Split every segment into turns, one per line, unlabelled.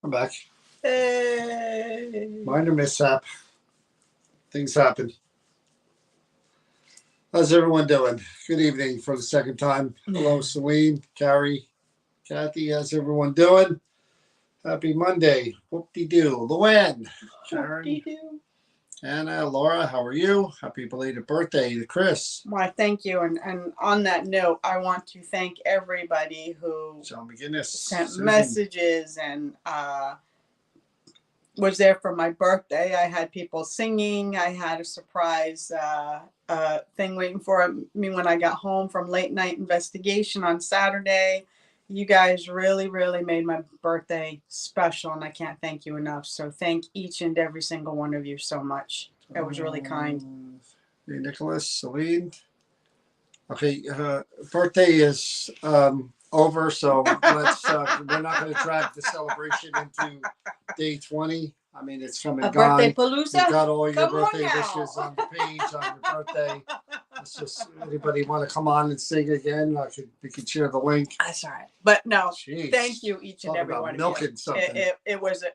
I'm back.
Hey.
Minor mishap. Things happen. How's everyone doing? Good evening for the second time. Hello, Celine, Carrie, Kathy. How's everyone doing? Happy Monday. Whoop-de-doo. Luann, Sharon,
Whoop-de-doo.
Anna, Laura, how are you? Happy belated birthday to Chris.
Why, thank you. And on that note, I want to thank everybody who
John McGinnis,
sent
Susan.
messages and was there for my birthday. I had people singing. I had a surprise thing waiting for me when I got home from late night investigation on Saturday. You guys really, really made my birthday special, and I can't thank you enough. So thank each and every single one of you so much. It was really kind.
Hey, Nicholas, Celine. Okay, birthday is over, so let's. We're not going to drag the celebration into day 20. I mean, it's come and
A
gone.
birthday palooza?
You got all your
Come on
birthday
now.
wishes on the page on your birthday. Let's just. Anybody want to come on and sing again? We could share the link.
That's all right. But no,
Jeez.
thank you each and
Talk
every
about
one of
milking
you.
something.
It was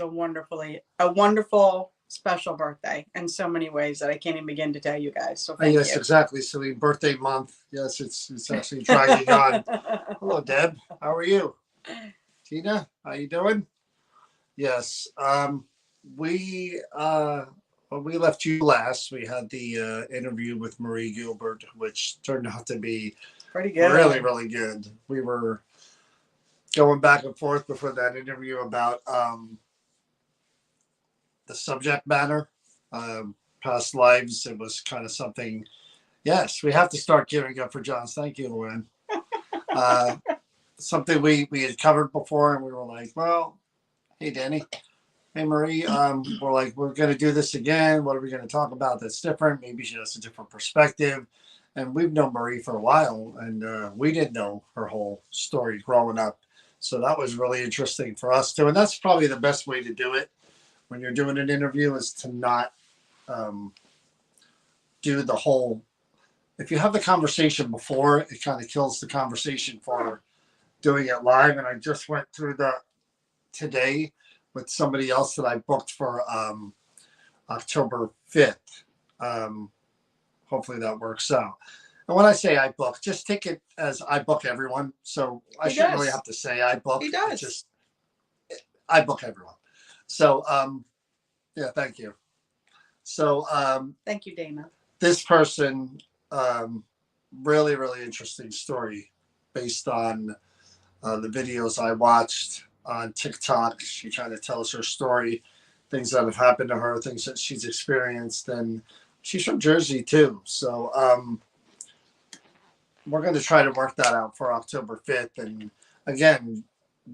a wonderful special birthday in so many ways that I can't even begin to tell you guys. So thank
yes,
you.
exactly, Celine. Birthday month. Yes, it's actually dragging on. Hello, Deb. How are you? Tina, how you doing? Yes. When we left you last, we had the interview with Marie Gilbert, which turned out to be
pretty good.
Really, really good. We were going back and forth before that interview about the subject matter, past lives. It was kind of something. Yes, we have to start giving up for Johns. Thank you, Luann. Something we had covered before, and we were like, well, hey, Danny. Hey, Marie. We're like, we're going to do this again. What are we going to talk about that's different? Maybe she has a different perspective. And we've known Marie for a while, and we didn't know her whole story growing up. So that was really interesting for us, too. And that's probably the best way to do it when you're doing an interview is to not do the whole. If you have the conversation before, it kind of kills the conversation for doing it live. And I just went through that today with somebody else that I booked for October 5th. Hopefully that works out. And when I say I book, just take it as I book everyone. So I shouldn't really have to say I book.
He does.
I book everyone. So, yeah, thank you. So,
thank you, Dana.
This person, really, really interesting story based on the videos I watched on TikTok. She kind of tells her story, things that have happened to her, things that she's experienced, and she's from Jersey too. So we're going to try to work that out for October 5th. And again,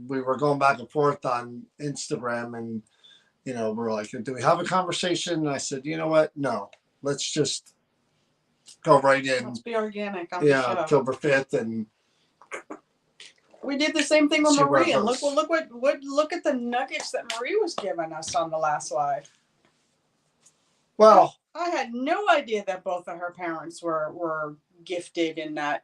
we were going back and forth on Instagram, and we're like, do we have a conversation? And I said, you know what? No, let's just go right in.
Let's be organic on
the
show.
October 5th, and
we did the same thing with Marie, and look at the nuggets that Marie was giving us on the last live.
Well,
I had no idea that both of her parents were gifted in that,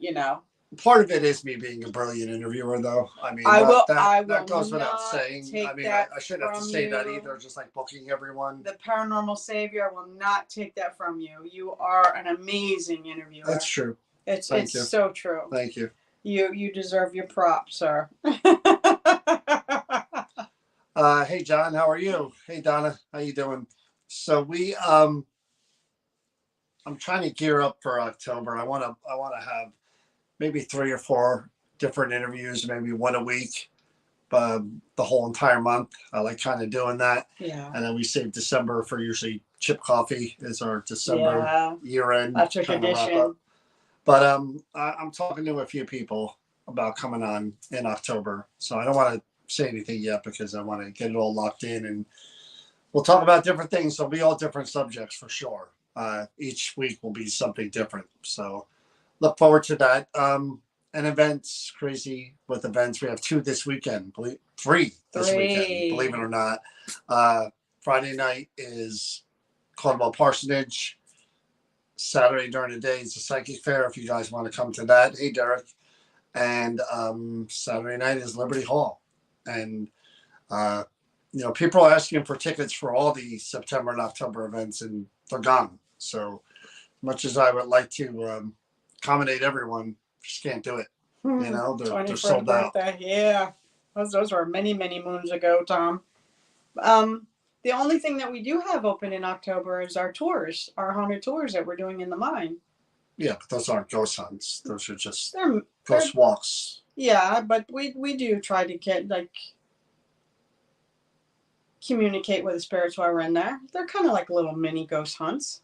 Part of it is me being a brilliant interviewer, though. I mean, that goes without saying. I mean, I shouldn't have to say that either, just like booking everyone.
The paranormal savior, I will not take that from you. You are an amazing interviewer.
That's true.
It's so true.
Thank you.
You deserve your props, sir.
Hey, John, how are you? Hey, Donna, how you doing? So I'm trying to gear up for October. I want to have maybe 3 or 4 different interviews, maybe one a week, the whole entire month. I like kind of doing that.
Yeah.
And then we save December for usually Chip Coffee is our December year end.
That's your tradition.
But I'm talking to a few people about coming on in October. So I don't want to say anything yet because I want to get it all locked in, and we'll talk about different things. There'll be all different subjects for sure. Each week will be something different. So look forward to that. And events, crazy with events. We have 2 this weekend. 3 this weekend, believe it or not. Friday night is Caldwell Parsonage. Saturday during the day is the Psychic Fair if you guys want to come to that. Hey, Derek. And Saturday night is Liberty Hall. And people are asking for tickets for all the September and October events, and they're gone. So much as I would like to accommodate everyone, just can't do it. They're sold out.
Yeah, those were many, many moons ago, Tom. The only thing that we do have open in October is our tours, our haunted tours that we're doing in the mine.
Yeah, but those aren't ghost hunts. Those are just
they're
ghost walks.
Yeah, but we do try to get communicate with the spirits while we're in there. They're kind of like little mini ghost hunts.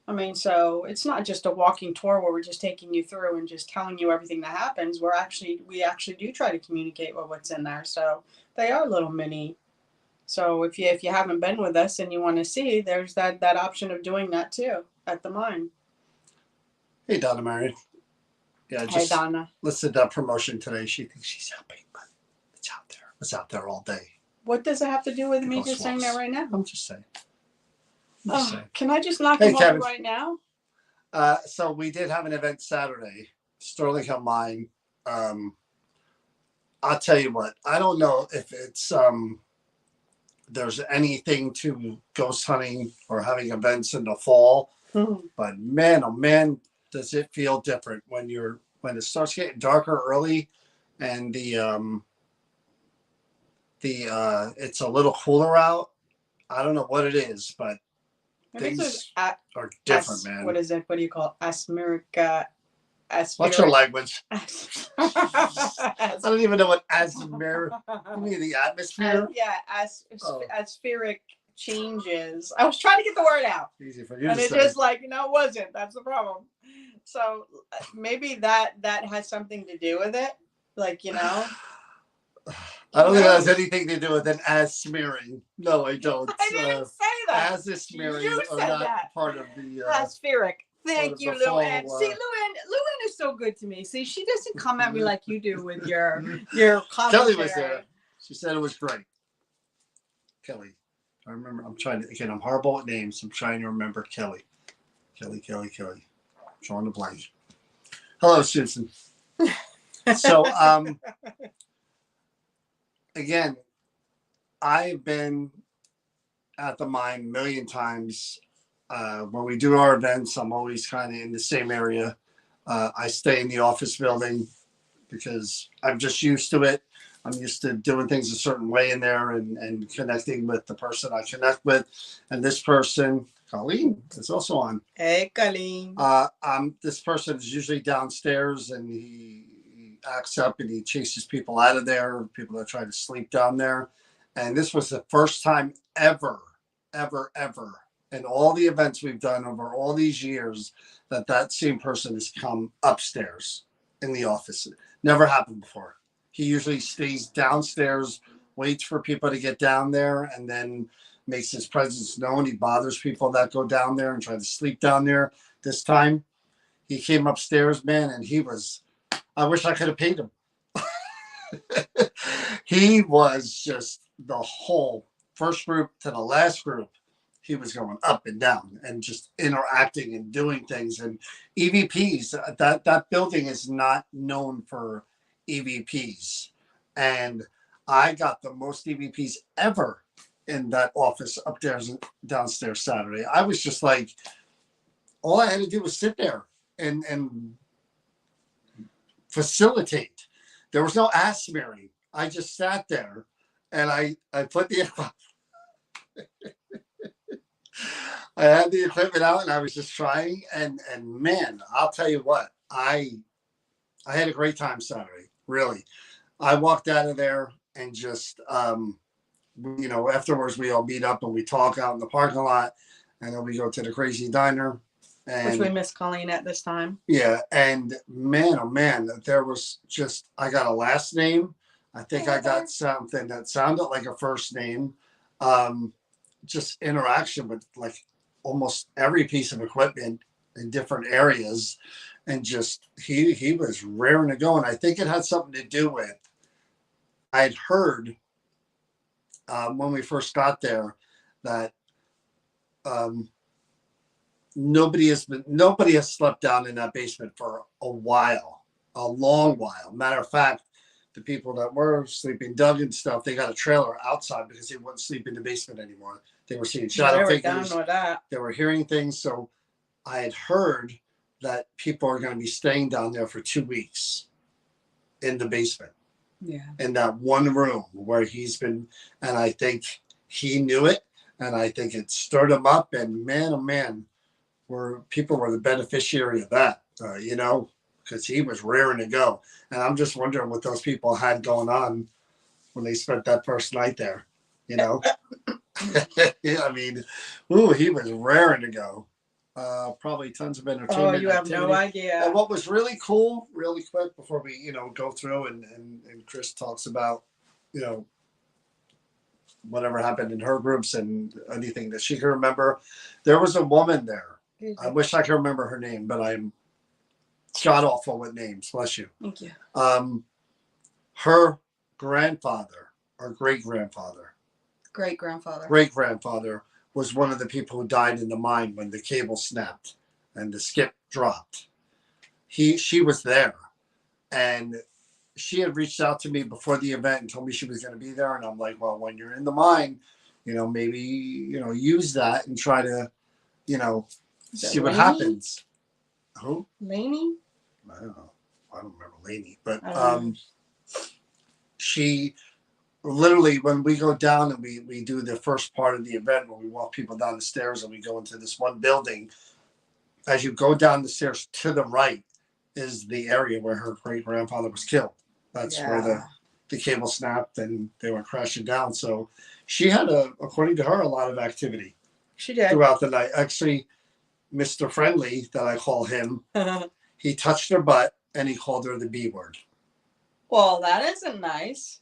I mean, so it's not just a walking tour where we're just taking you through and just telling you everything that happens. We actually do try to communicate with what's in there. So they are little mini. So if you haven't been with us and you want to see, there's that option of doing that too at the mine.
Hey, Donna Mary. Yeah,
hey, Donna.
Listed that promotion today. She thinks she's helping, but it's out there. It's out there all day.
What does it have to do with me just saying that right now?
I'm just saying.
Can I just knock him over right now?
So we did have an event Saturday, Sterling Hill Mine. I'll tell you what. I don't know if it's there's anything to ghost hunting or having events in the fall, but man, oh man, does it feel different when it starts getting darker early, and it's a little cooler out. I don't know what it is, but things are different, man.
What is it? What do you call it? Asmerica?
What's your language? I don't even know what asmeric. You mean the atmosphere?
Aspheric changes. I was trying to get the word out.
Easy for you
and
to
it
say.
just it wasn't. That's the problem. So maybe that has something to do with it.
I don't think that has anything to do with an ass smearing. No, I don't.
I didn't say that.
Ass smearing
you
are
said
not
that.
part of the
aspheric. Thank you, Luann.
Full,
See, Luann is so good to me. See, she doesn't come at me like you do with your commentary.
Kelly was there. She said it was great. Kelly. I remember. I'm horrible at names. I'm trying to remember Kelly. Kelly. Drawing the blank. Hello, Susan. So, again, I've been at the mine a million times. When we do our events, I'm always kind of in the same area. I stay in the office building because I'm just used to it. I'm used to doing things a certain way in there and connecting with the person I connect with. And this person, Colleen, is also on.
Hey, Colleen.
This person is usually downstairs, and he acts up and he chases people out of there, people that try to sleep down there. And this was the first time ever in all the events we've done over all these years that same person has come upstairs in the office. Never happened before. He usually stays downstairs, waits for people to get down there, and then makes his presence known. He bothers people that go down there and try to sleep down there. This time he came upstairs, man, and I wish I could have paid him. He was just the whole first group to the last group. He was going up and down and just interacting and doing things. And EVPs, that building is not known for EVPs. And I got the most EVPs ever in that office upstairs and downstairs Saturday. I was just like, all I had to do was sit there and facilitate. There was no ass smearing. I just sat there and I put the I had the equipment out and I was just trying, and man, I'll tell you what, I had a great time Saturday. Really. I walked out of there and just afterwards we all meet up and we talk out in the parking lot, and then we go to the Crazy Diner.
Which we miss Colleen at this time.
Yeah, and man, oh man, there was just, I got a last name. I think I got something that sounded like a first name. Just interaction with like almost every piece of equipment in different areas, and just he was raring to go. And I think it had something to do with, I had heard when we first got there that nobody has slept down in that basement for a while, a long while. Matter of fact, the people that were sleeping, Doug and stuff, they got a trailer outside because they wouldn't sleep in the basement anymore. They were seeing shadow
They were
figures.
done with that.
They were hearing things. So I had heard that people are going to be staying down there for 2 weeks in the basement.
Yeah.
In that one room where he's been, and I think he knew it, and I think it stirred him up. And man, oh man, people were the beneficiary of that, you know, because he was raring to go. And I'm just wondering what those people had going on when they spent that first night there, you know. Yeah, I mean, ooh, he was raring to go. Probably tons of entertainment.
Oh, you have
activity.
no idea.
And what was really cool, really quick, before we, you know, go through and Chris talks about, you know, whatever happened in her groups and anything that she can remember. There was a woman there. I wish I could remember her name, but I'm god awful with names. Bless you.
Thank you.
Her grandfather or great grandfather was one of the people who died in the mine when the cable snapped and the skip dropped. She was there, and she had reached out to me before the event and told me she was going to be there. And I'm like, well, when you're in the mine, you know, maybe, you know, use that and try to, you know, see what happens. Who?
Laney?
I don't know. I don't remember Laney, but she literally, when we go down and we do the first part of the event where we walk people down the stairs and we go into this one building, as you go down the stairs to the right is the area where her great grandfather was killed. That's where the cable snapped and they were crashing down. So she had, according to her, a lot of activity.
She did.
Throughout the night. Actually, Mr. Friendly, that I call him, he touched her butt and he called her the B word.
Well, that isn't nice.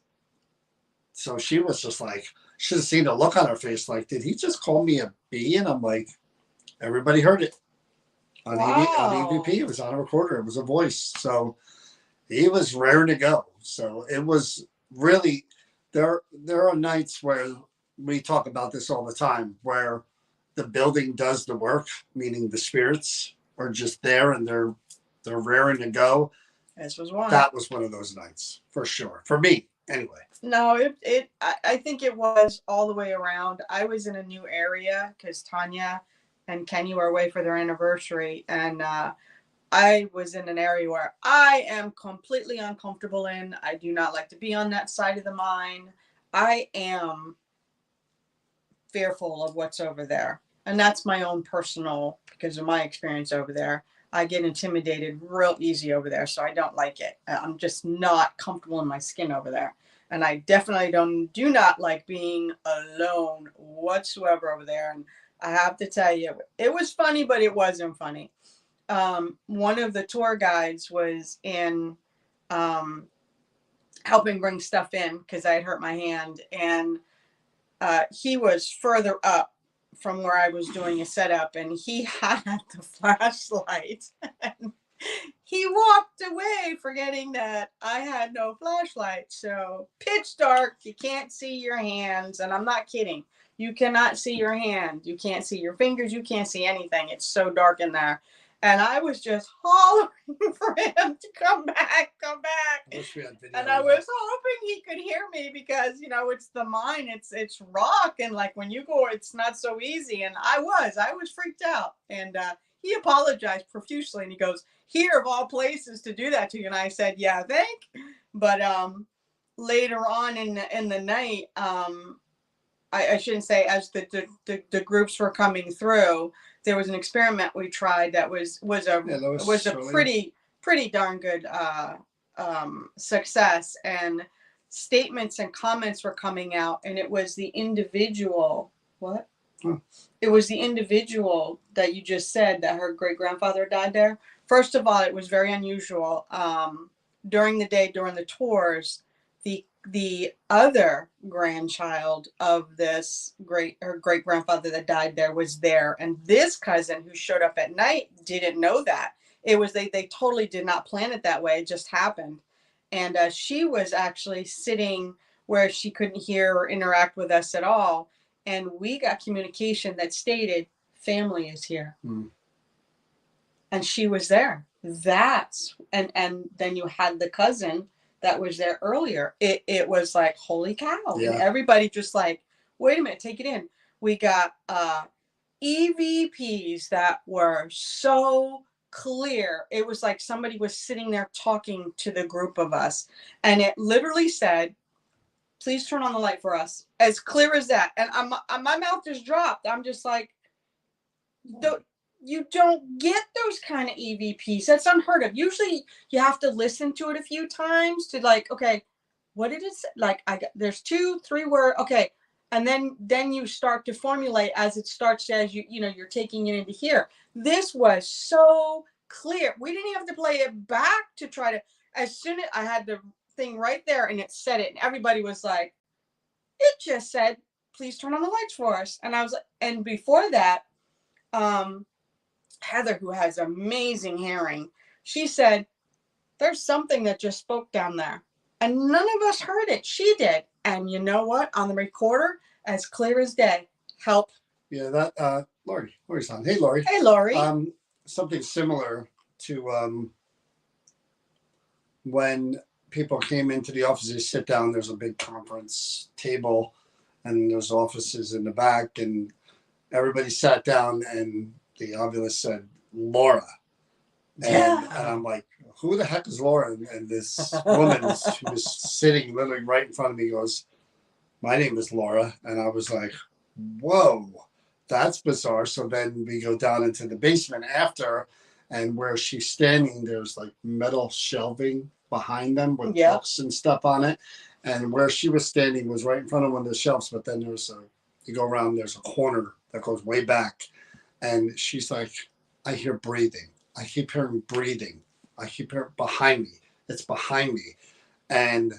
So she was just like, should have seen the look on her face. Like, did he just call me a B? And I'm like, everybody heard it. On EVP, it was on a recorder. It was a voice. So he was raring to go. So it was really, there are nights where we talk about this all the time, where the building does the work, meaning the spirits are just there and they're raring to go.
This was one.
That was one of those nights, for sure. For me, anyway.
No, I think it was all the way around. I was in a new area because Tanya and Kenny were away for their anniversary, and I was in an area where I am completely uncomfortable in. I do not like to be on that side of the mine. I am fearful of what's over there. And that's my own personal, because of my experience over there. I get intimidated real easy over there, so I don't like it. I'm just not comfortable in my skin over there. And I definitely do not like being alone whatsoever over there. And I have to tell you, it was funny, but it wasn't funny. One of the tour guides was in helping bring stuff in because I had hurt my hand, and he was further up from where I was doing a setup, and he had the flashlight. And he walked away forgetting that I had no flashlight. So pitch dark, you can't see your hands, and I'm not kidding. You cannot see your hand. You can't see your fingers. You can't see anything. It's so dark in there. And I was just hollering for him to come back. And I was hoping he could hear me because, you know, it's the mine. It's rock. And like when you go, it's not so easy. And I was freaked out. And he apologized profusely. And he goes, here of all places to do that to you. And I said, yeah, thank. But later on in the night, I shouldn't say, as the groups were coming through, there was an experiment we tried that was a pretty darn good success, and statements and comments were coming out, and it was the individual. What? It was the individual that you just said that her great grandfather died there. First of all, it was very unusual. During the day, during the tours, the other grandchild of this great grandfather that died there was there, and this cousin who showed up at night didn't know that. It was they totally did not plan it that way. It just happened, and she was actually sitting where she couldn't hear or interact with us at all, and we got communication that stated family is here. And she was there. And then you had the cousin that was there earlier, it was like, holy cow. And
Yeah.
everybody just like, wait a minute, take it in. We got EVPs that were so clear. It was like somebody was sitting there talking to the group of us. And it literally said, please turn on the light for us. As clear as that. And my mouth just dropped. I'm just like, you don't get those kind of EVPs. That's unheard of. Usually you have to listen to it a few times to like, okay, what did it say? Like there's 2-3 words. Okay. And then you start to formulate as it starts, as you're taking it into here. This was so clear. We didn't have to play it back to try to, as soon as I had the thing right there and it said it, and everybody was like, it just said, please turn on the lights for us. And I was like, and before that, Heather, who has amazing hearing, she said, there's something that just spoke down there. And none of us heard it. She did. And you know what? On the recorder, as clear as day. Help.
Yeah, that Lori's on. Hey, Lori.
Hey, Lori.
Something similar to when people came into the office, they sit down, there's a big conference table, and there's offices in the back, and everybody sat down, and the ovulus said, Laura. And I'm like, who the heck is Laura? And this woman who was sitting literally right in front of me goes, my name is Laura. And I was like, whoa, that's bizarre. So then we go down into the basement after, and where she's standing, there's like metal shelving behind them with books and stuff on it. And where she was standing was right in front of one of the shelves. But then you go around, there's a corner that goes way back. And she's like, I hear breathing. I keep hearing breathing. I keep hearing behind me. It's behind me. And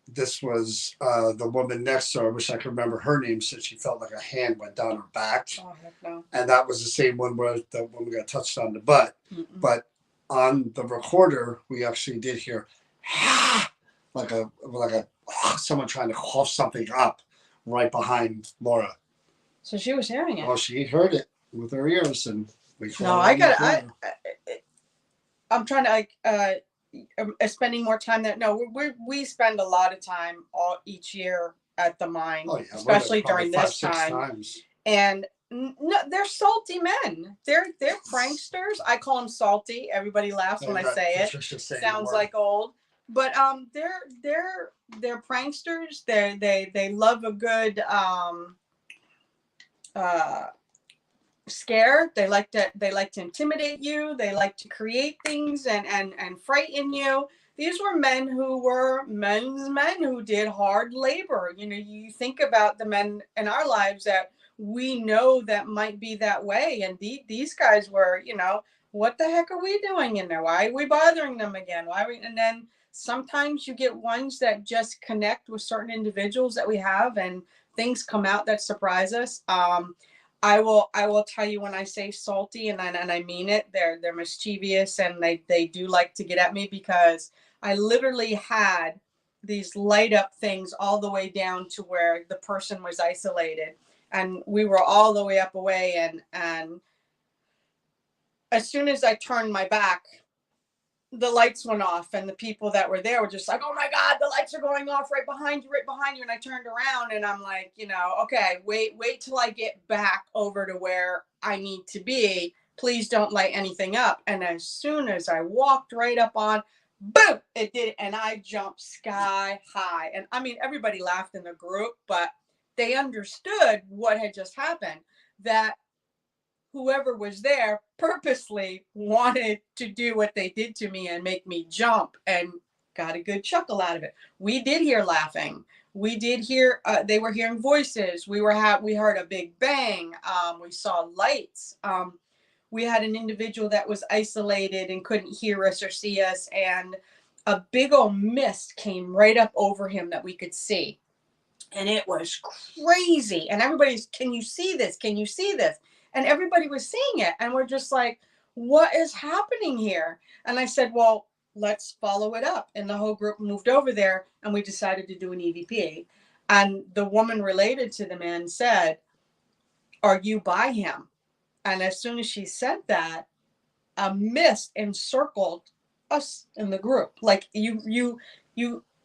this was the woman next to her. I wish I could remember her name. Said she felt like a hand went down her back.
Oh, heck no. And
that was the same one where the woman got touched on the butt. Mm-mm. But on the recorder, we actually did hear like a someone trying to cough something up right behind Laura.
So she was hearing it.
Oh, she heard it with her ears, and we.
No, I'm trying to spending more time there. No, we spend a lot of time each year at the mine, especially during this time. And no, they're salty men. They're pranksters. I call them salty. Everybody laughs when I say it. Sounds like old. But they're pranksters. They love a good scare. They like to intimidate you. They like to create things and frighten you. These were men who did hard labor. You think about the men in our lives that we know that might be that way, and these guys were, what the heck are we doing in there? Why are we bothering them again? And then sometimes you get ones that just connect with certain individuals that we have, and things come out that surprise us. I will tell you, when I say salty, and I mean it, they're mischievous, and they do like to get at me, because I literally had these light up things all the way down to where the person was isolated, and we were all the way up away, and as soon as I turned my back, the lights went off, and the people that were there were just like, oh my God, the lights are going off right behind you. And I turned around, and I'm like, okay, wait till I get back over to where I need to be. Please don't light anything up. And as soon as I walked right up on, boom, it did. And I jumped sky high. And I mean, everybody laughed in the group, but they understood what had just happened, that whoever was there purposely wanted to do what they did to me and make me jump, and got a good chuckle out of it. We did hear laughing. We did hear, they were hearing voices. We heard a big bang. We saw lights. We had an individual that was isolated and couldn't hear us or see us, and a big old mist came right up over him that we could see. And it was crazy. And everybody's, can you see this? Can you see this? And everybody was seeing it. And we're just like, what is happening here? And I said, well, let's follow it up. And the whole group moved over there, and we decided to do an EVP. And the woman related to the man said, are you by him? And as soon as she said that, a mist encircled us in the group. Like you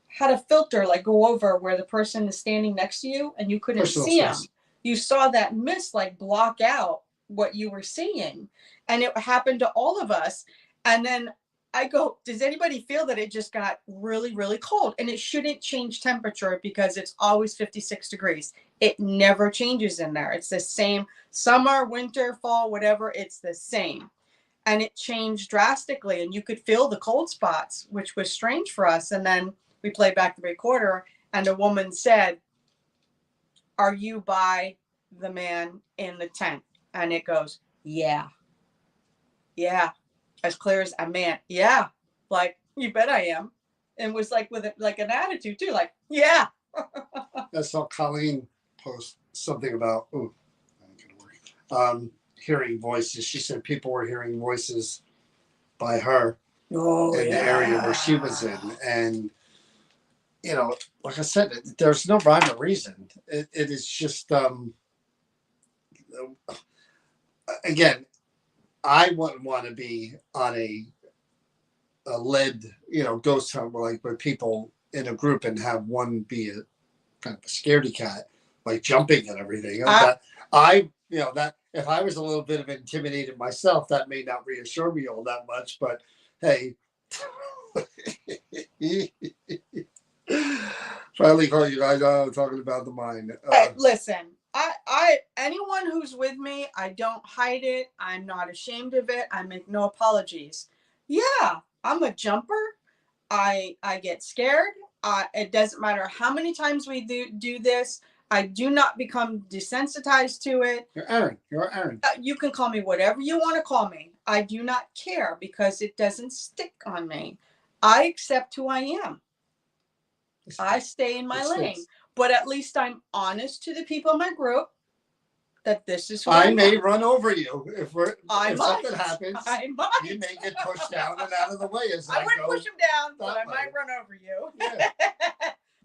had a filter like go over where the person is standing next to you and you couldn't
Personal
see them.
space.
You saw that mist like block out what you were seeing. And it happened to all of us. And then I go, does anybody feel that it just got really, really cold? And it shouldn't change temperature because it's always 56 degrees. It never changes in there. It's the same summer, winter, fall, whatever. It's the same. And it changed drastically. And you could feel the cold spots, which was strange for us. And then we played back the recorder and a woman said, are you by the man in the tent? And it goes, yeah. Yeah. As clear as a man. Yeah. Like, you bet I am. And was like with it, like an attitude too. Like, yeah.
I saw Colleen post something about, hearing voices. She said people were hearing voices by her in the area where she was in. And, you know, like I said, there's no rhyme or reason. It is just, again, I wouldn't want to be on a lead, ghost hunt where people in a group and have one be a kind of a scaredy cat, like jumping and everything. That if I was a little bit of intimidated myself, that may not reassure me all that much. But hey, finally call you guys out talking about the mind.
Listen, I anyone who's with me, I don't hide it. I'm not ashamed of it. I make no apologies. Yeah, I'm a jumper. I get scared. It doesn't matter how many times we do this. I do not become desensitized to it.
You're Aaron. You're Aaron.
You can call me whatever you want to call me. I do not care because it doesn't stick on me. I accept who I am. I stay in my lane. But at least I'm honest to the people in my group that this is who I am.
may run over you if something happens.
I might.
You may get pushed down and out of the way as
I wouldn't push him down, but I might run over you.
Yeah.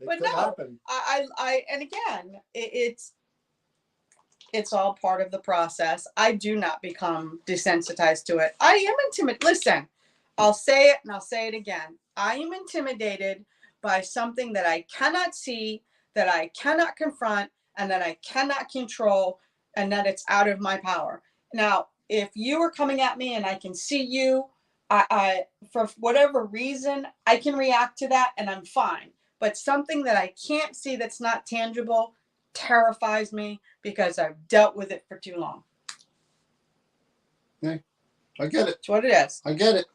But no,
happen.
I and again, it's all part of the process. I do not become desensitized to it. I am intimidated. Listen, I'll say it and I'll say it again. I am intimidated by something that I cannot see, that I cannot confront, and that I cannot control, and that it's out of my power. Now, if you are coming at me and I can see you, I for whatever reason, I can react to that and I'm fine. But something that I can't see that's not tangible terrifies me because I've dealt with it for too long.
Yeah, I get it.
It's what it is.
I get it.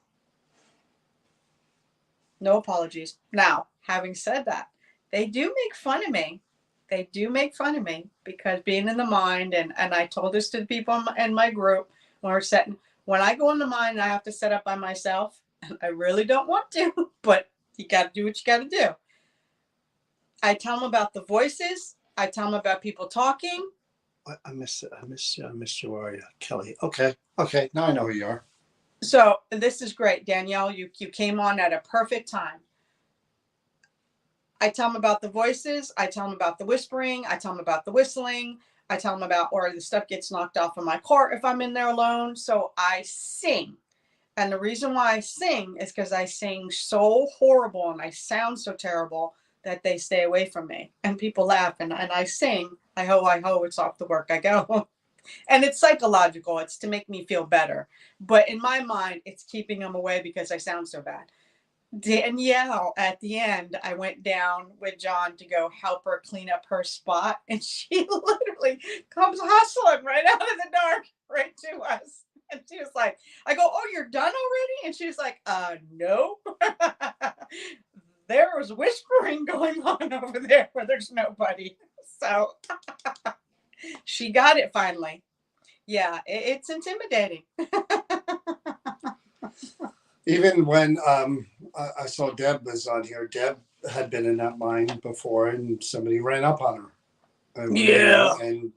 No apologies. Now, having said that, they do make fun of me. They do make fun of me because being in the mind, and I told this to the people in my group when I go in the mind, I have to set up by myself. I really don't want to, but you got to do what you got to do. I tell them about the voices. I tell them about people talking.
I miss you. Where are you, Kelly? Okay. Now I know who you are.
So this is great, Danielle. You came on at a perfect time. I tell them about the voices. I tell them about the whispering. I tell them about the whistling. I tell them about, or the stuff gets knocked off of my car if I'm in there alone. So I sing. And the reason why I sing is because I sing so horrible and I sound so terrible that they stay away from me. And people laugh and I sing, I ho, it's off to work I go. And it's psychological. It's to make me feel better. But in my mind, it's keeping them away because I sound so bad. Danielle, at the end, I went down with John to go help her clean up her spot. And she literally comes hustling right out of the dark right to us. And she was like, I go, oh, you're done already? And she was like, no. There was whispering going on over there where there's nobody. So she got it finally. Yeah, it's intimidating.
Even when I saw Deb was on here, Deb had been in that mine before, and somebody ran up on her. And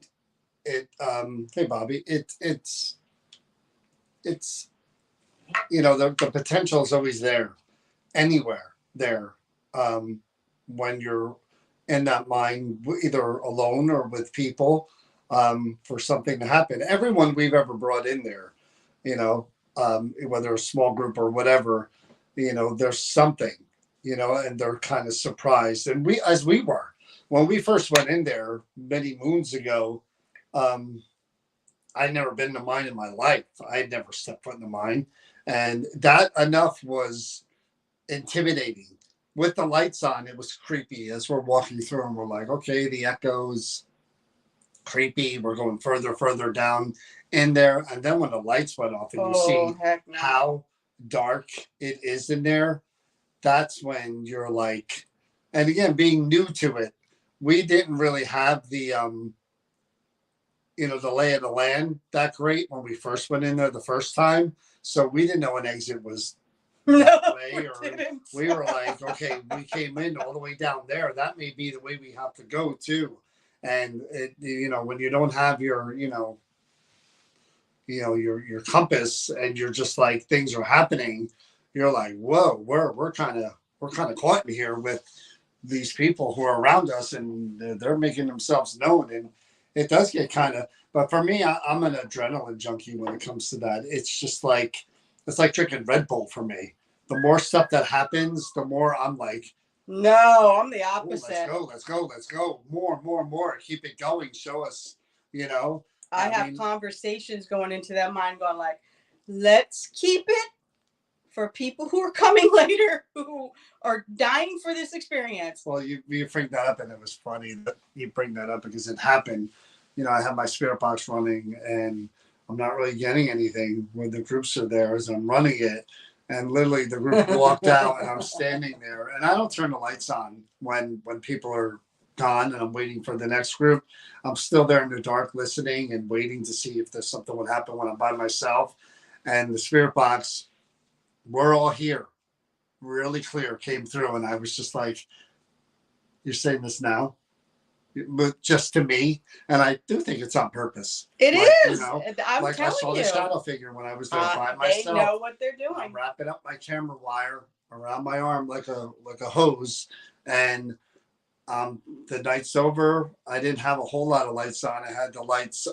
it, hey Bobby, it's the potential is always there, anywhere there. When you're in that mine, either alone or with people, for something to happen. Everyone we've ever brought in there, whether a small group or whatever, there's something, and they're kind of surprised. And as we were, when we first went in there many moons ago, um, I'd never been to mine in my life. I'd never stepped foot in the mine. And that enough was intimidating. With the lights on, it was creepy as we're walking through and we're like, okay, the echoes, creepy. We're going further down in there. And then when the lights went off and you see
heck no.
how dark it is in there, that's when you're like, and again, being new to it, we didn't really have the lay of the land that great when we first went in there the first time. So we didn't know an exit was that
No,
way, or
didn't.
we were like, okay, we came in all the way down there. That may be the way we have to go too. And when you don't have your compass, and you're just like things are happening, you're like, whoa, we're kind of caught in here with these people who are around us, and they're making themselves known, and it does get kind of. But for me, I'm an adrenaline junkie when it comes to that. It's just like it's like drinking Red Bull for me. The more stuff that happens, the more I'm like,
no, I'm the
oh,
opposite.
let's go, more. Keep it going. Show us, you know.
I have conversations going into that mind, going like, let's keep it for people who are coming later, who are dying for this experience.
Well, you bring that up, and it was funny that you bring that up because it happened. I have my spirit box running, and I'm not really getting anything when the groups are there as I'm running it. And literally, the group walked out, and I'm standing there, and I don't turn the lights on when people are gone, and I'm waiting for the next group. I'm still there in the dark, listening and waiting to see if there's something would happen when I'm by myself. And the spirit box, we're all here, really clear, came through, and I was just like, "You're saying this now?" But just to me, and I do think it's on purpose.
It is. I'm
like I saw
telling
the
you.
shadow figure when I was there by myself.
They know what they're doing.
I'm wrapping up my camera wire around my arm like a hose, and the night's over. I didn't have a whole lot of lights on. I had the lights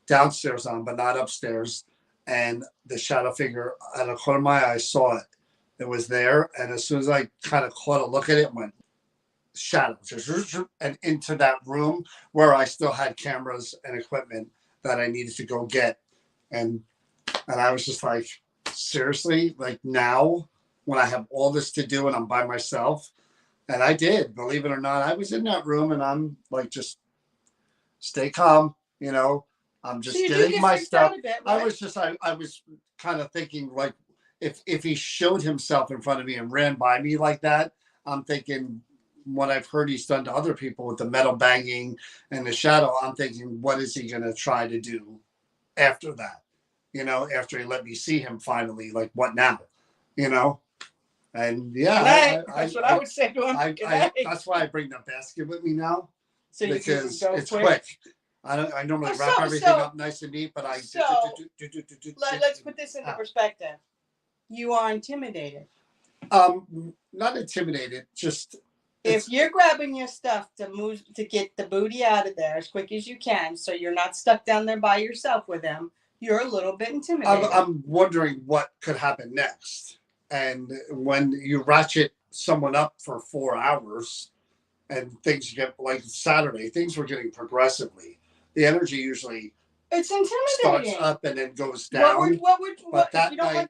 downstairs on, but not upstairs. And the shadow figure, out of the corner of my eye, saw it. It was there, and as soon as I kind of caught a look at it, went shadow just and into that room where I still had cameras and equipment that I needed to go get, and I was just like, seriously, like now when I have all this to do and I'm by myself, and I did, believe it or not, I was in that room and I'm like, just stay calm, I'm just getting my stuff. Bit, right? I was kind of thinking like if he showed himself in front of me and ran by me like that, I'm thinking what I've heard he's done to other people with the metal banging and the shadow, I'm thinking, what is he going to try to do after that? After he let me see him finally, like what now? And yeah,
that's what I would say to him.
That's why I bring the basket with me now,
so
because it's quick. I normally wrap everything up nice and neat, but let's
put this into perspective. You are intimidated.
Not intimidated, just
if you're grabbing your stuff to get the booty out of there as quick as you can, so you're not stuck down there by yourself with them, you're a little bit intimidated.
I'm wondering what could happen next. And when you ratchet someone up for 4 hours and things get like Saturday, things were getting progressively. The energy usually starts up and then goes down. But that night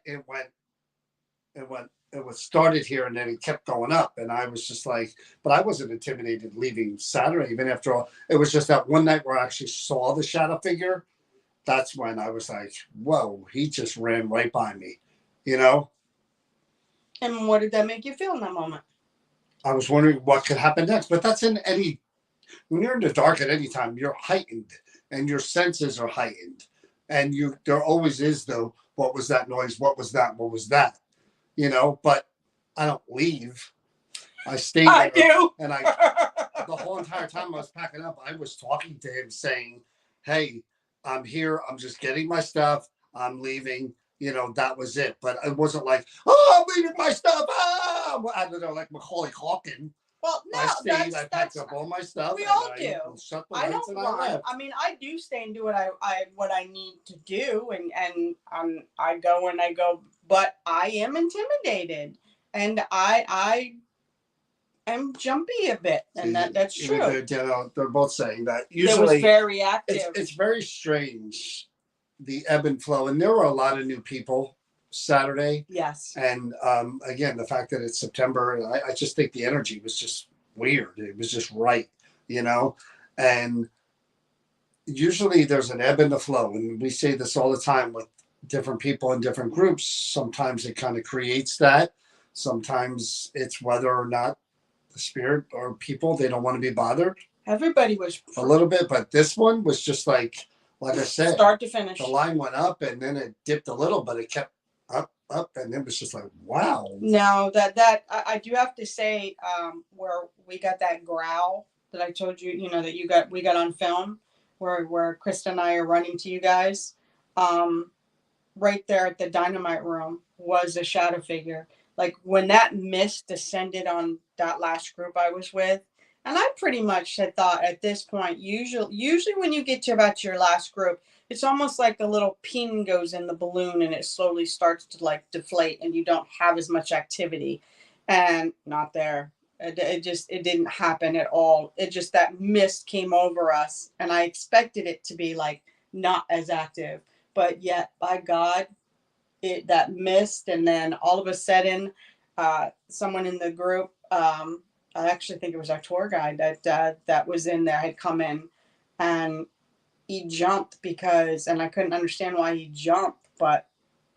it was started here and then it kept going up, and I was just like, but I wasn't intimidated leaving Saturday, even after all. It was just that one night where I actually saw the shadow figure. That's when I was like, whoa, he just ran right by me,
And what did that make you feel in that moment?
I was wondering what could happen next. But that's when you're in the dark at any time, you're heightened and your senses are heightened. And there always is, though, what was that noise? What was that? What was that? But I don't leave. I stay there.
I do.
And the whole entire time I was packing up, I was talking to him saying, hey, I'm here. I'm just getting my stuff. I'm leaving. That was it. But it wasn't like, oh, I'm leaving my stuff. Ah! I don't know, like Macaulay Culkin.
Well, no,
I packed up all my stuff.
We all do.
Shut the lights and I left.
I mean, I do stay and do what I need to do, and I go but I am intimidated, and I am jumpy a bit, and that's true.
They're both saying that.
It was
Usually,
very active.
it's very strange, the ebb and flow, and there were a lot of new people Saturday.
Yes.
And again, the fact that it's September, I just think the energy was just weird. It was just right, you know? And usually there's an ebb and a flow. And we say this all the time with different people in different groups. Sometimes it kind of creates that. Sometimes it's whether or not the spirit or people, they don't want to be bothered.
Everybody was
a little bit, but this one was just like I said,
start to finish.
The line went up and then it dipped a little, but it kept up, and it was just like, wow.
No, that I do have to say, where we got that growl that I told you, that we got on film, where Krista and I are running to you guys, right there at the dynamite room was a shadow figure. Like when that mist descended on that last group I was with, and I pretty much had thought at this point, usually when you get to about your last group, it's almost like a little pin goes in the balloon and it slowly starts to like deflate and you don't have as much activity. And not there. It didn't happen at all. It just, that mist came over us and I expected it to be like not as active, but yet by God, that mist, and then all of a sudden, someone in the group, I actually think it was our tour guide that was in there, had come in, and he jumped and I couldn't understand why he jumped, but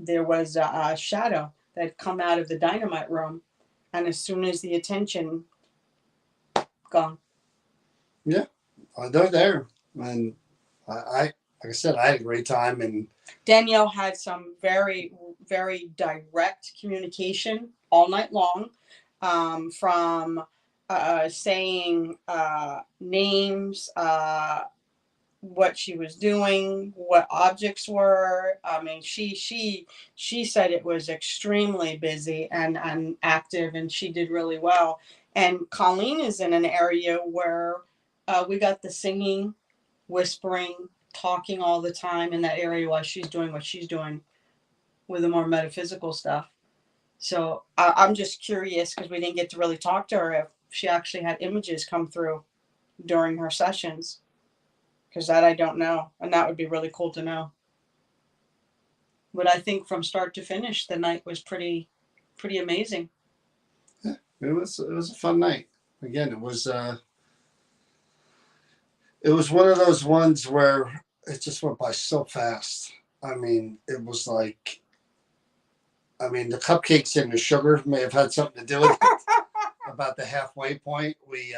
there was a shadow that had come out of the dynamite room, and as soon as the attention, gone.
Yeah, they're there, and I like I said, I had a great time, and
Danielle had some very, very direct communication all night long, from saying names, what she was doing, what objects were. I mean, she said it was extremely busy and active, and she did really well. And Colleen is in an area where we got the singing, whispering, talking all the time in that area while she's doing what she's doing with the more metaphysical stuff. So I'm just curious, because we didn't get to really talk to her, if she actually had images come through during her sessions, because that I don't know, and that would be really cool to know. But I think from start to finish, the night was pretty amazing.
Yeah, it was a fun night. Again, it was one of those ones where it just went by so fast. I mean, it was like, the cupcakes and the sugar may have had something to do with it. About the halfway point, we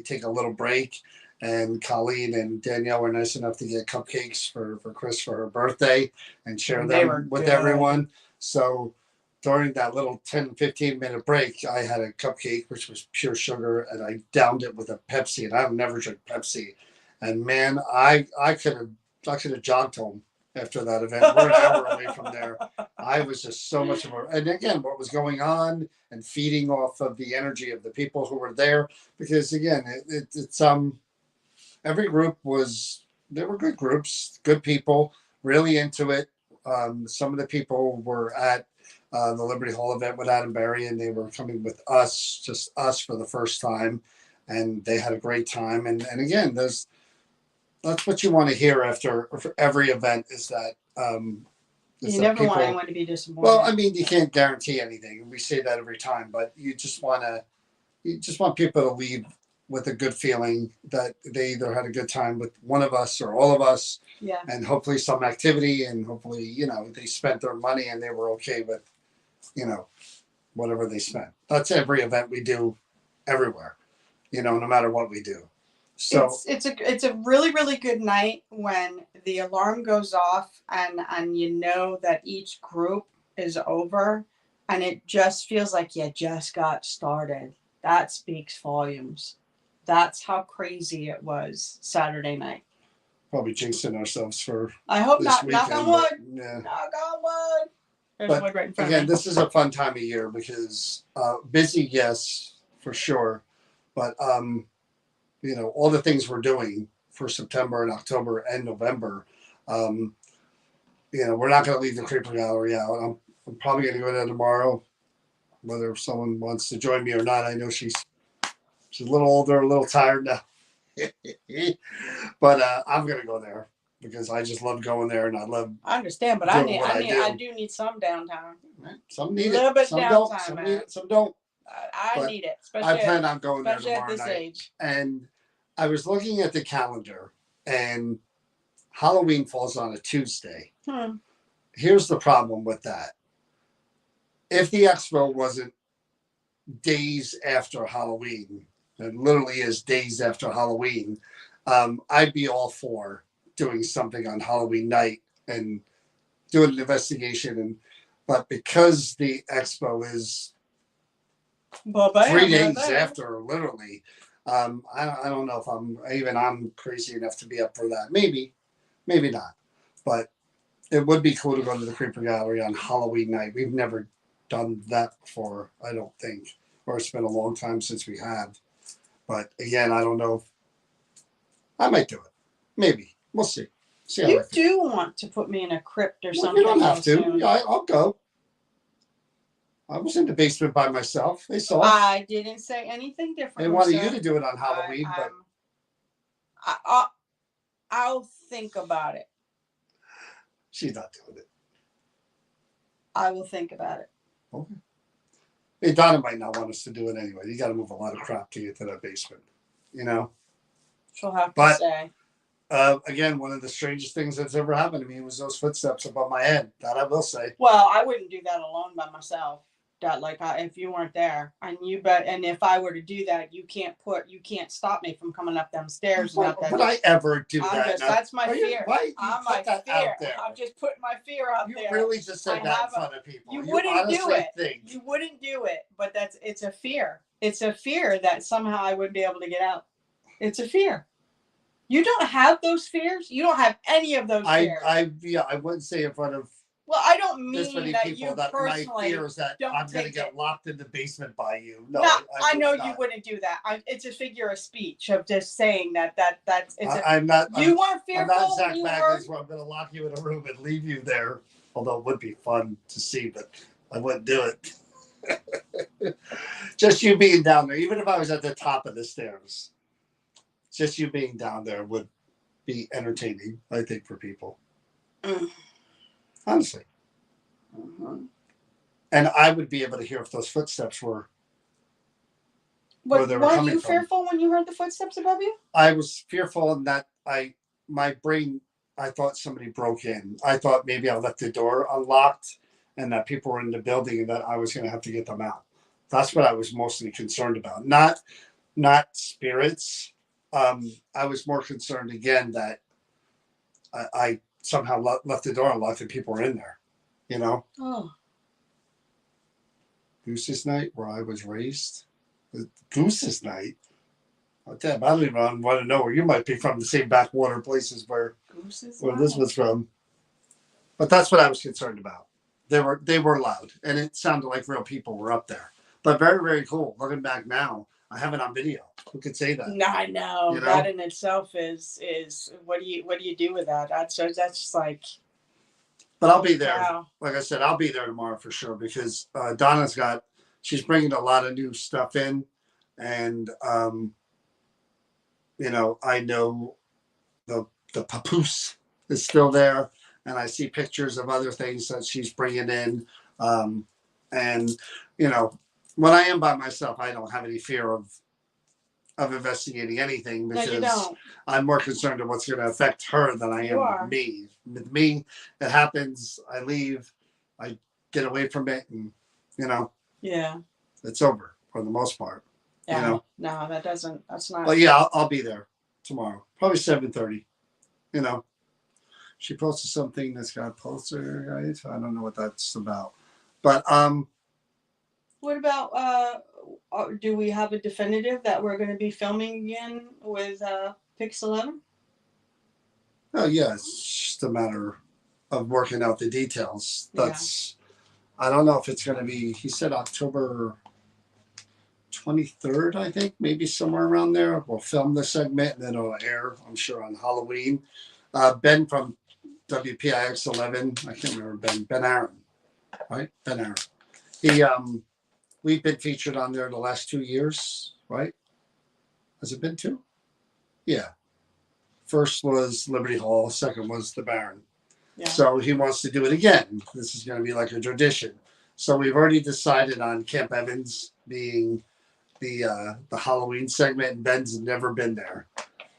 take a little break, and Colleen and Danielle were nice enough to get cupcakes for Chris for her birthday and share them with everyone. So during that little 10-15 minute break, I had a cupcake, which was pure sugar, and I downed it with a Pepsi, and I've never drank Pepsi. And man, I could have jogged home after that event. We're an hour away from there. I was just so much of and again, what was going on and feeding off of the energy of the people who were there, because again, it's every group there were good groups, good people, really into it. Some of the people were at the Liberty Hall event with Adam Berry, and they were coming with us, just us for the first time, and they had a great time. And again, that's what you want to hear after every event, is that
you never want anyone to be disappointed.
Well, I mean, you can't guarantee anything. We say that every time, but you just want people to leave with a good feeling that they either had a good time with one of us or all of us.
Yeah.
And hopefully some activity, and hopefully, they spent their money and they were okay with, whatever they spent. That's every event we do everywhere, no matter what we do. So
it's a really, really good night when the alarm goes off and you know that each group is over, and it just feels like you just got started. That speaks volumes. That's how crazy it was Saturday night.
Probably jinxing ourselves for.
I hope not.
Weekend,
knock on wood.
Yeah.
Knock on wood. There's
but
wood right in front
again,
of me.
This is a fun time of year because busy, yes, for sure, but all the things we're doing for September and October and November, we're not going to leave the Creeper Gallery out. I'm probably going to go there tomorrow, whether someone wants to join me or not. I know she's a little older, a little tired now. But I'm going to go there because I just love going there and
I understand, but I do need some downtime.
Some need
a little
it.
bit
Some
downtime,
don't. Some need it. Some don't.
I need it,
I plan on going there
especially at
tomorrow
this
night.
age.
And I was looking at the calendar, and Halloween falls on a Tuesday. Here's the problem with that. If the expo wasn't days after Halloween, it literally is days after Halloween, I'd be all for doing something on Halloween night and doing an investigation. But because the expo is 3 days after, literally, I don't know if I'm crazy enough to be up for that. Maybe not. But it would be cool to go to the Creeper Gallery on Halloween night. We've never done that before, I don't think. Or it's been a long time since we have. But again, I don't know. I might do it. Maybe. We'll see. See how
you do want to put me in a crypt or something?
You don't have to. Yeah, I'll go. I was in the basement by myself. They saw.
I didn't say anything different.
They wanted you to do it on Halloween, but
I'll think about it.
She's not doing it.
I will think about it.
Okay. Hey, Donna might not want us to do it anyway. You got to move a lot of crap to get to that basement, you know.
She'll have to say.
Again, one of the strangest things that's ever happened to me was those footsteps above my head. That I will say.
Well, I wouldn't do that alone by myself. That if you weren't there, and if I were to do that, you can't stop me from coming up them stairs.
Would I ever do that?
That's my fear.
I'm my fear.
I'm just putting my fear out there.
You really just said that in front of people.
You wouldn't do it. You wouldn't do it, but it's a fear. It's a fear that somehow I wouldn't be able to get out. It's a fear. You don't have those fears. You don't have any of those fears.
I wouldn't say in front of.
Well, I don't mean that
people
you
that
personally.
My fear is that I'm going to get locked in the basement by you. No,
I know you wouldn't do that. It's a figure of speech of just saying that's.
I'm not.
You weren't fearful.
I'm not Zach Bagans where I'm going to lock you in a room and leave you there. Although it would be fun to see, but I wouldn't do it. Just you being down there, even if I was at the top of the stairs, just you being down there would be entertaining, I think, for people. Honestly.
Mm-hmm.
And I would be able to hear if those footsteps were.
Were you fearful when you heard the footsteps above you?
I was fearful in that my brain, I thought somebody broke in. I thought maybe I left the door unlocked and that people were in the building and that I was going to have to get them out. That's what I was mostly concerned about. Not spirits. I was more concerned again that I somehow left the door unlocked and people were in there, you know?
Oh.
Goose's Night, where I was raised. Goose's Night? Oh, damn, I don't even want to know where you might be from, the same backwater places where this was from. But that's what I was concerned about. They were loud, and it sounded like real people were up there. But very, very cool. Looking back now, I have it on video. Who could say that?
No, I know. You know? That in itself is what do you do with that? That's just like.
But I'll be there. Wow. Like I said, I'll be there tomorrow for sure because Donna's she's bringing a lot of new stuff in, and you know, I know the papoose is still there, and I see pictures of other things that she's bringing in, and you know, when I am by myself, I don't have any fear of investigating anything because I'm more concerned with what's going to affect her than I am with me. With me, it happens. I leave. I get away from it, and you know, it's over for the most part.
Yeah.
You know?
No, that's not.
But yeah, I'll be there tomorrow, probably 7:30. You know, she posted something that's got a poster. Right? I don't know what that's about, but
What about do we have a definitive that we're going to be filming again with Pix 11?
Oh yeah, it's just a matter of working out the details. I don't know if it's going to be. He said October 23rd, I think, maybe somewhere around there. We'll film the segment and then it'll air, I'm sure, on Halloween. Ben from WPIX 11, I can't remember Ben Aaron. right? Ben Aaron. We've been featured on there the last 2 years, right? Has it been two? Yeah. First was Liberty Hall. Second was the Baron. Yeah. So he wants to do it again. This is going to be like a tradition. So we've already decided on Camp Evans being the Halloween segment, and Ben's never been there.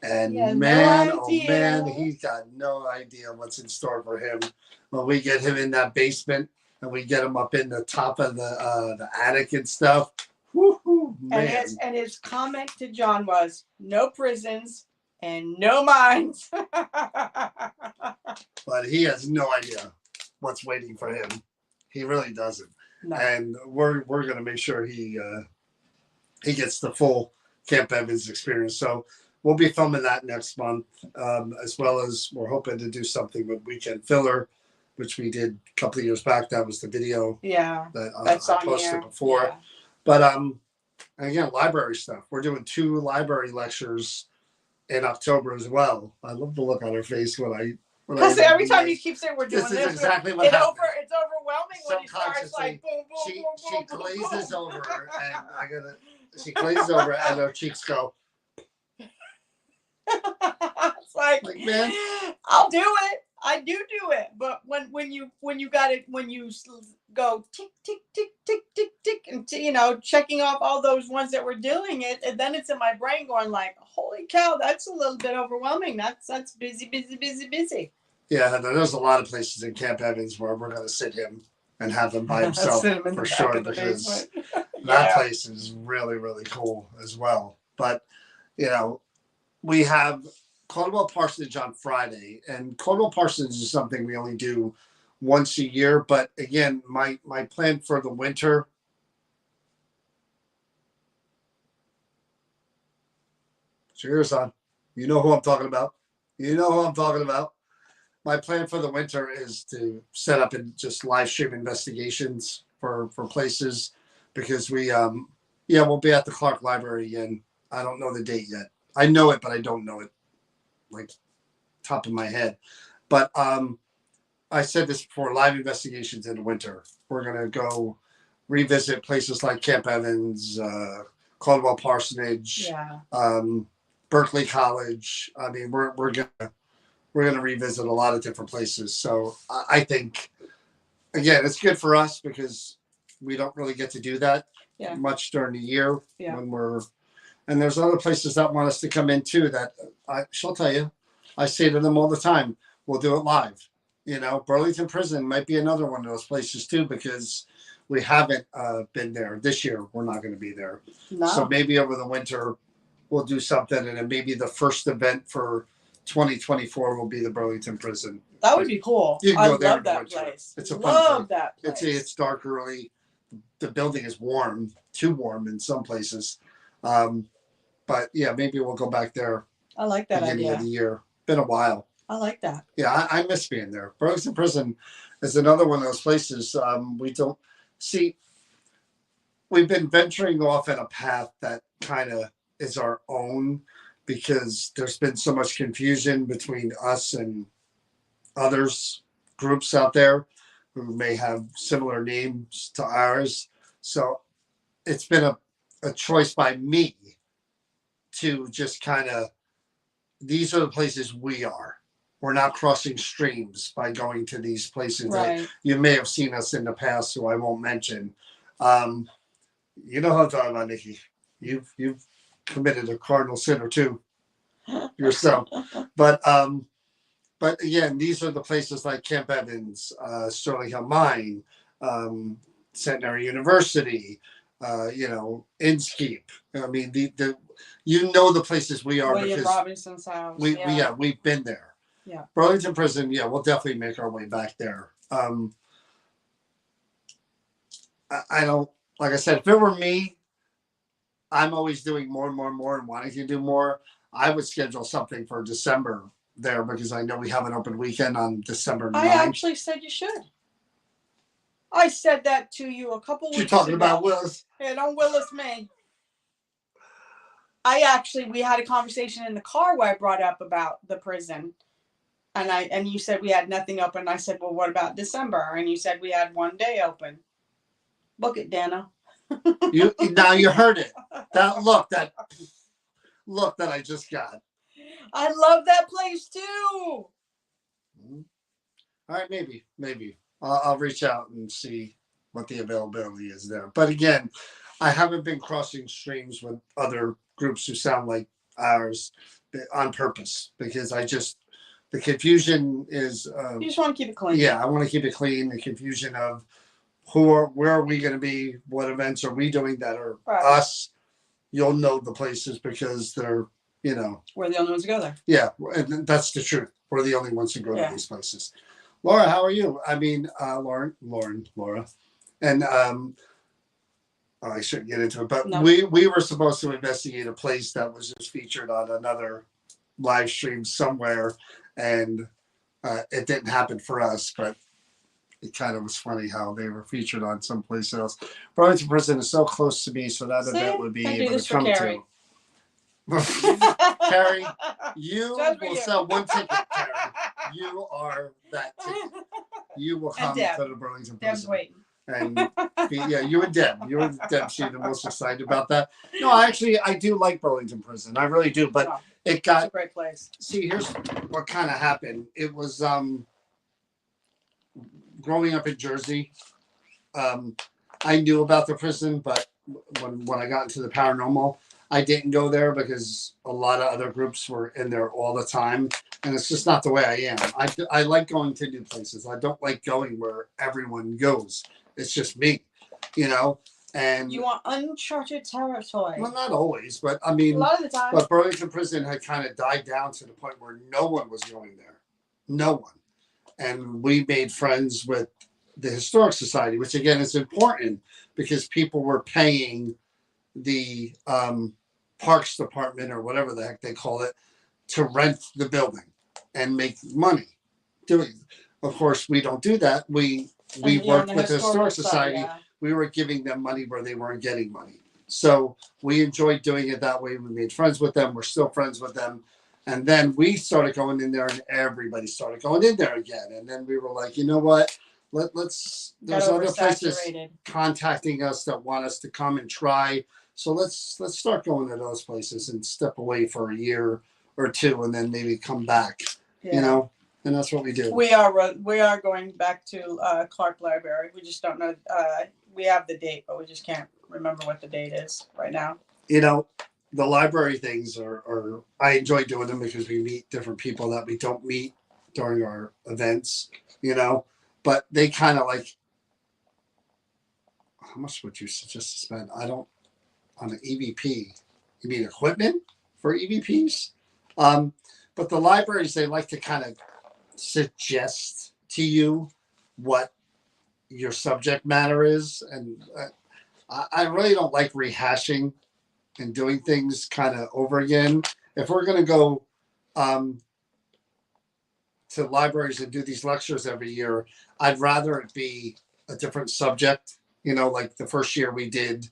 And man, no oh man, he's got no idea what's in store for him when we get him in that basement and we get him up in the top of the attic and stuff. Woo-hoo, man.
And his comment to John was, "No prisons and no mines."
But he has no idea what's waiting for him. He really doesn't. No. And we're gonna make sure he gets the full Camp Evans experience. So we'll be filming that next month, as well as we're hoping to do something with Weekend Filler, which we did a couple of years back. That was the video that I posted before. Yeah. But again, library stuff. We're doing 2 library lectures in October as well. I love the look on her face when I.
Because every time you keep saying we're doing this,
is exactly what happens.
It's overwhelming when he starts like boom, boom, boom, boom.
She glazes over, and she glazes over, and her cheeks go.
It's like man, I'll do it. I do it. But when you got it, when you go tick tick tick tick tick tick, and checking off all those ones that were doing it, and then it's in my brain going like, holy cow, that's a little bit overwhelming. That's busy.
Yeah, there's a lot of places in Camp Evans where we're going to sit him and have him by himself for sure, because that place is really, really cool as well. But we have Caldwell Parsonage on Friday, and Caldwell Parsonage is something we only do once a year. But again, my plan for the winter. Cheers, on. You know who I'm talking about. My plan for the winter is to set up and just live stream investigations for places, because we'll be at the Clark Library again. I don't know the date yet. I know it, but I don't know it like top of my head. But I said this before, live investigations in the winter. We're going to go revisit places like Camp Evans, Caldwell Parsonage, Berkeley College. I mean, we're gonna revisit a lot of different places. So I think, again, it's good for us because we don't really get to do that much during the year when we're. And there's other places that want us to come in too. That she'll tell you. I say to them all the time, we'll do it live. Burlington Prison might be another one of those places too, because we haven't been there this year. We're not going to be there. No. So maybe over the winter we'll do something, and then maybe the first event for 2024 will be the Burlington Prison.
That would be cool.
You can go there
love that place.
It's a fun place. That place. It's dark early. The building is warm, too warm in some places. But yeah, maybe we'll go back there.
I like that
beginning
idea.
Of the year. Been a while.
I like that.
Yeah, I miss being there. Burlington Prison is another one of those places we don't see. We've been venturing off in a path that kind of is our own, because there's been so much confusion between us and others, groups out there who may have similar names to ours. So it's been a choice by me to just kind of, these are the places we are. We're not crossing streams by going to these places that you may have seen us in the past, who I won't mention. You know how I'm talking about, Nikki. You've committed a cardinal sin or two yourself. But again, these are the places like Camp Evans, Sterling Hill Mine, Centenary University, Inskeep. I mean, the the places we are.
William Robinson's house.
We've been there.
Yeah.
Burlington Prison, we'll definitely make our way back there. I don't, like I said, if it were me, I'm always doing more and more and more and wanting to do more. I would schedule something for December there, because I know we have an open weekend on December 9th.
I actually said you should. I said that to you a couple weeks ago.
You're talking about Willis?
Yeah, don't Willis me. We had a conversation in the car where I brought up about the prison. And you said we had nothing open. I said, well, what about December? And you said we had one day open. Book it, Dana.
You heard it. That look that I just got.
I love that place too.
All right, maybe I'll reach out and see what the availability is there. But again, I haven't been crossing streams with other groups who sound like ours on purpose because the confusion is.
You just want to keep it clean.
Yeah, I want to keep it clean. The confusion of where are we going to be? What events are we doing that are us? You'll know the places because they're,
we're the only ones to go there.
Yeah, and that's the truth. We're the only ones who go to these places. Laura, how are you? I mean, Laura, and I shouldn't get into it, but no. we were supposed to investigate a place that was just featured on another live stream somewhere, and it didn't happen for us, but it kind of was funny how they were featured on someplace else. Burlington Prison is so close to me, so that event would be able to come to. Carrie, you will sell one ticket, Carrie. You are that ticket. You will come to the Burlington Prison.
Deb's waiting.
And you and Deb. You and Deb seem the most excited about that. No, I do like Burlington Prison. I really do. But it's a
great place.
See, here's what kind of happened. It was growing up in Jersey. I knew about the prison, but when I got into the paranormal, I didn't go there because a lot of other groups were in there all the time, and it's just not the way I am. I like going to new places. I don't like going where everyone goes. It's just me, and
you want uncharted territory.
Well, not always, but I mean,
a lot of the time.
But Burlington Prison had kind of died down to the point where no one was going there. No one. And we made friends with the Historic Society, which again is important because people were paying the Parks Department or whatever the heck they call it to rent the building and make money. Of course, we don't do that. We worked with the Historic Society. Yeah. We were giving them money where they weren't getting money. So we enjoyed doing it that way. We made friends with them. We're still friends with them. And then we started going in there and everybody started going in there again. And then we were like, you know what? There's other places contacting us that want us to come and try. So let's start going to those places and step away for a year or two and then maybe come back, and that's what we do.
We are going back to Clark Library. We just don't know. We have the date, but we just can't remember what the date is right now.
The library things are I enjoy doing them because we meet different people that we don't meet during our events, but they kind of like, how much would you suggest to spend? On an EVP. You mean equipment for EVPs? But the libraries, they like to kind of suggest to you what your subject matter is. And I really don't like rehashing and doing things kind of over again. If we're going to go to libraries and do these lectures every year, I'd rather it be a different subject. Like the first year we did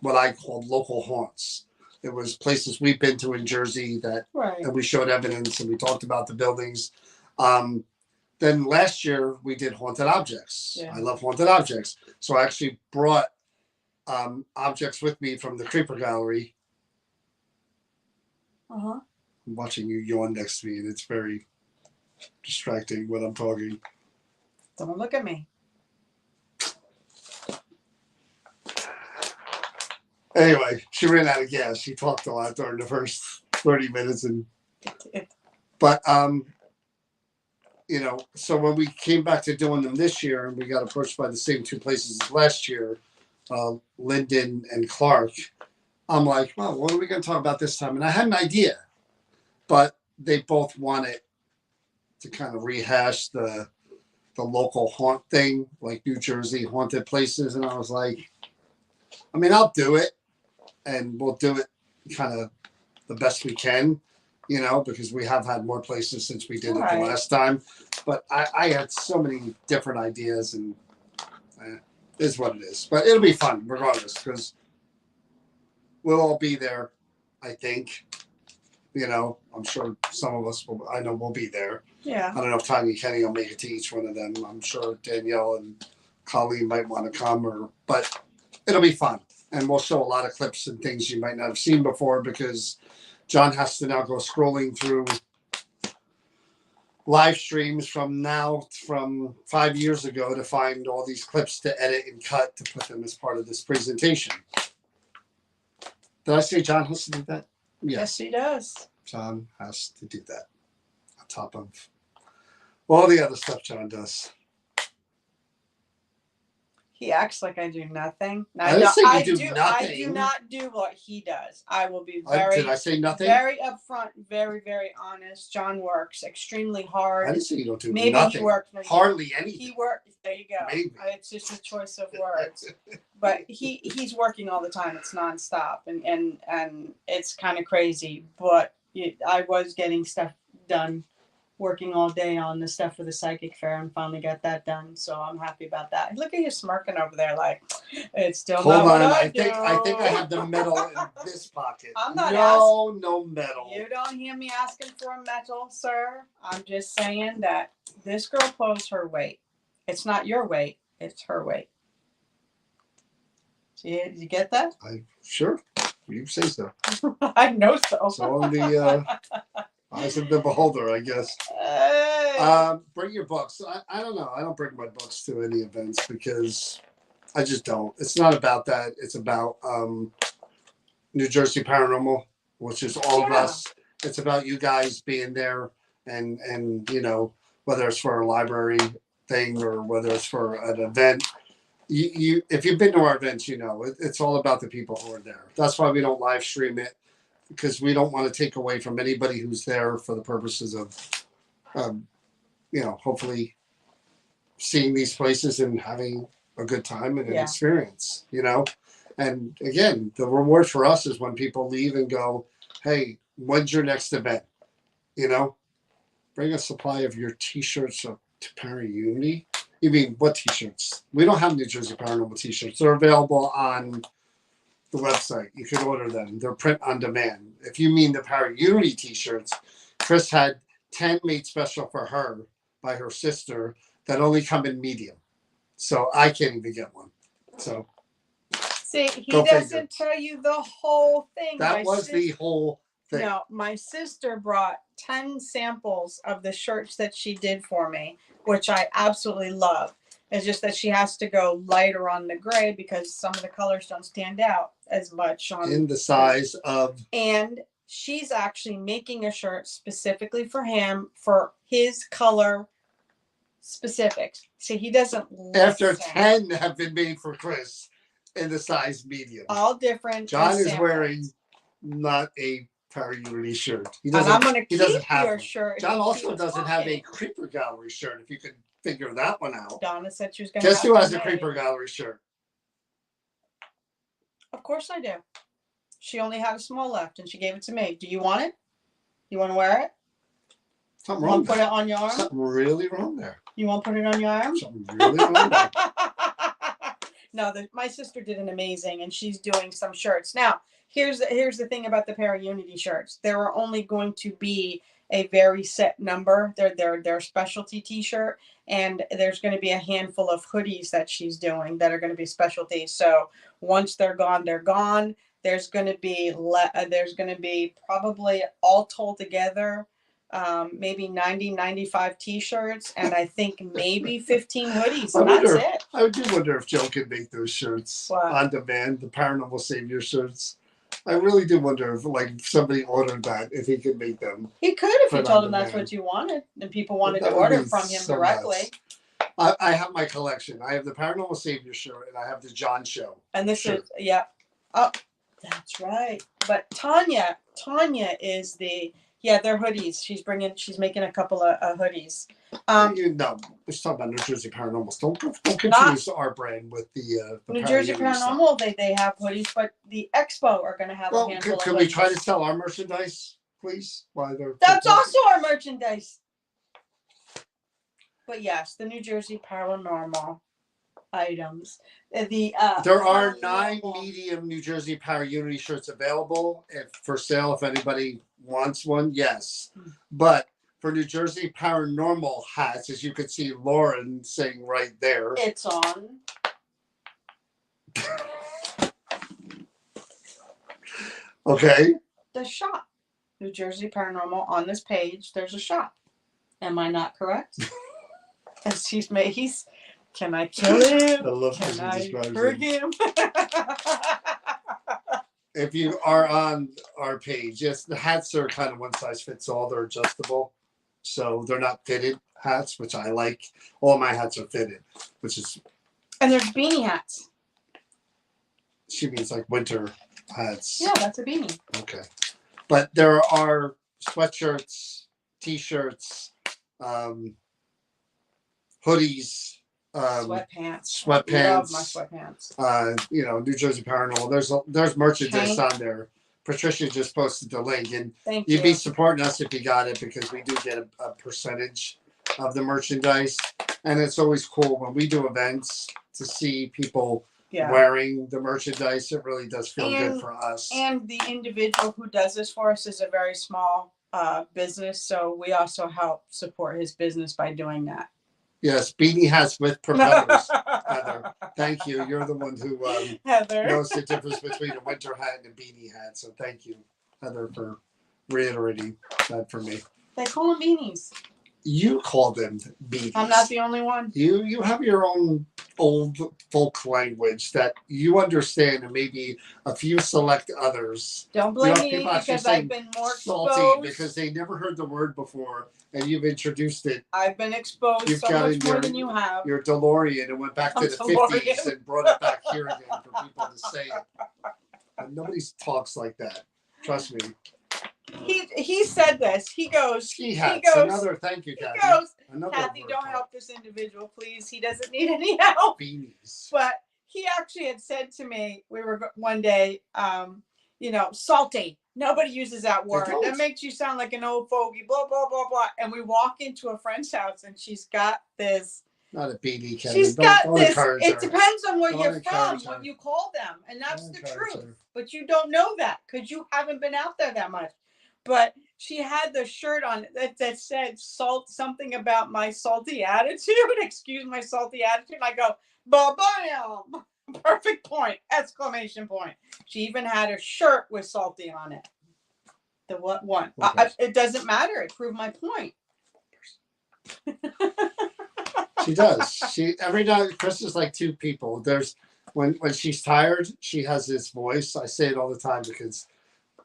what I called local haunts. It was places we've been to in Jersey and we showed evidence and we talked about the buildings. Then last year we did haunted objects. Yeah. I love haunted objects. So I actually brought objects with me from the Creeper Gallery. I'm watching you yawn next to me and it's very distracting when I'm talking.
Don't look at me.
Anyway, she ran out of gas. She talked a lot during the first 30 minutes. But so when we came back to doing them this year and we got approached by the same two places as last year, Linden and Clark, I'm like, well, what are we going to talk about this time? And I had an idea, but they both wanted to kind of rehash the local haunt thing, like New Jersey haunted places. And I was like, I'll do it. And we'll do it kind of the best we can, because we have had more places since we did it the last time. But I had so many different ideas, and it is what it is. But it'll be fun regardless, because we'll all be there, I think. You know, I'm sure some of us will. I know we'll be there.
Yeah.
I don't know if Tanya and Kenny will make it to each one of them. I'm sure Danielle and Colleen might want to come, but it'll be fun, and we'll show a lot of clips and things you might not have seen before because John has to now go scrolling through live streams from 5 years ago to find all these clips to edit and cut to put them as part of this presentation. Did I say John has to do that?
Yes, he does.
John has to do that on top of all the other stuff John does.
He acts like I do nothing.
I didn't say you do nothing.
I do not do what he does. I will be
Did I say nothing?
very upfront, very, very honest. John works extremely hard.
I didn't say you don't do
Maybe
nothing.
he works.
Hardly anything.
He works. There you go.
Maybe.
It's just a choice of words. But he's working all the time. It's nonstop, and it's kind of crazy. But I was getting stuff done, working all day on the stuff for the psychic fair, and finally got that done. So I'm happy about that. Look at you smirking over there, like it's still
Hold
not
on.
what
I
do.
think I have the medal in this pocket.
I'm not
no medal.
You don't hear me asking for a medal, sir. I'm just saying that this girl pulls her weight. It's not your weight. It's her weight. See, did you get that?
Sure. You say so.
I know so.
So on the eyes of the beholder, I guess.
Hey.
Bring your books. I don't know. I don't bring my books to any events because I just don't. It's not about that. It's about New Jersey Paranormal, which is all of us. It's about you guys being there and you know, whether it's for a library thing or whether it's for an event. You if you've been to our events, you know it's all about the people who are there. That's why we don't live stream it, because we don't want to take away from anybody who's there for the purposes of you know, hopefully seeing these places and having a good time and an experience, you know. And again, the reward for us is when people leave and go, hey, when's your next event? You know, bring a supply of your t-shirts to Para Unity. You mean what t-shirts? We don't have New Jersey Paranormal t-shirts. They're available on the website. You can order them. They're print on demand. If you mean the Para Unity t-shirts, Chris had 10 made special for her by her sister that only come in medium. So I can't even get one. So
see, he doesn't tell you the whole thing.
That was the whole thing.
No, my sister brought 10 samples of the shirts that she did for me, which I absolutely love. It's just that she has to go lighter on the gray because some of the colors don't stand out as much on
in the size of.
And she's actually making a shirt specifically for him for his color specifics. See, he doesn't
After
listen.
10 have been made for Chris in the size medium.
All different.
John is wearing not a Para Unity shirt. He
doesn't, and I'm going to keep
doesn't have
your
one.
shirt.
John also doesn't have a Creeper Gallery shirt, if you could figure that one out.
Donna said she was going to.
Guess who has a Creeper Gallery shirt?
Of course I do. She only had a small left and she gave it to me. Do you want it? You want to wear it?
Something wrong.
Put it on your arm?
Something really wrong there.
You want to put it on your arm?
Something really wrong there.
No, my sister did an amazing, and she's doing some shirts. Now, here's the thing about the Para Unity shirts. There are only going to be a very set number. They're specialty t-shirt, and there's going to be a handful of hoodies that she's doing that are going to be specialties. So once they're gone, they're gone. There's going to be probably all told together maybe 95 t-shirts, and I think maybe 15 hoodies, and that's it.
I do wonder if Joe could make those shirts on demand, the Paranormal Savior shirts. I really do wonder if somebody ordered that, if he could make them.
He could if you told him that's what you wanted, and people wanted to order from him directly.
I have my collection. I have the Paranormal Savior shirt, and I have the John Show.
And this is, yeah. Oh, that's right. But Tanya is they're hoodies. She's making a couple of hoodies.
Let's talk about New Jersey Paranormals. Don't confuse our brand with the
New Jersey Paranormal. They have hoodies, but the Expo are going to have a handful of hoodies.
Can we try to sell our merchandise, please?
That's also our merchandise. But yes, the New Jersey Paranormal. items.
There are 9
paranormal-
medium New Jersey Power Unity shirts available for sale if anybody wants one. Yes, but for New Jersey Paranormal hats, as you can see, Lauren saying right there.
It's on.
Okay.
The shop, New Jersey Paranormal. On this page, there's a shop. Am I not correct? And he's. Can I kill him?
I love
Can I
describes
hurt
him.
him?
If you are on our page, yes, the hats are kind of one size fits all. They're adjustable, so they're not fitted hats, which I like. All my hats are fitted, which is.
And there's beanie hats.
She means like winter hats.
Yeah, that's a beanie.
Okay. But there are sweatshirts, t-shirts, hoodies,
Sweatpants.
sweatpants.
I love my sweatpants.
New Jersey Paranormal. There's merchandise on there. Patricia just posted the link, and
Thank you.
you'd be supporting us if you got it because we do get a percentage of the merchandise, and it's always cool when we do events to see people wearing the merchandise. It really does feel good for us. And
the individual who does this for us is a very small business, so we also help support his business by doing that.
Yes, beanie hats with propellers. Heather, thank you. You're the one who knows the difference between a winter hat and a beanie hat. So thank you, Heather, for reiterating that for me.
They call them beanies.
You call them beanies.
I'm not the only one.
You have your own old folk language that you understand, and maybe a few select others.
Don't blame me because I've been more
salty because they never heard the word before, and you've introduced it.
I've been exposed so much more than you have.
Your DeLorean and went back to the 50s and brought it back here again for people to say it. And nobody talks like that. Trust me.
He said this. He goes.
Another thank you, Kathy.
He goes.
Another
Kathy, don't help this individual, please. He doesn't need any help.
Beanies.
But he actually had said to me, we were one day, salty. Nobody uses that word. That makes you sound like an old fogey. Blah blah blah blah. And we walk into a friend's house, and she's got this.
Not a beanie, Kevin.
She's got this. It
her.
Depends on where you're from,
her.
what you call them, and that's
Don't
the truth.
her.
But you don't know that because you haven't been out there that much. But she had the shirt on that said something about my salty attitude. Excuse my salty attitude. I go, ba-bam! Perfect point! Exclamation point. She even had a shirt with salty on it. The what one? It doesn't matter. It proved my point.
She does. Every night, Chris is like two people. There's when she's tired, she has this voice. I say it all the time because,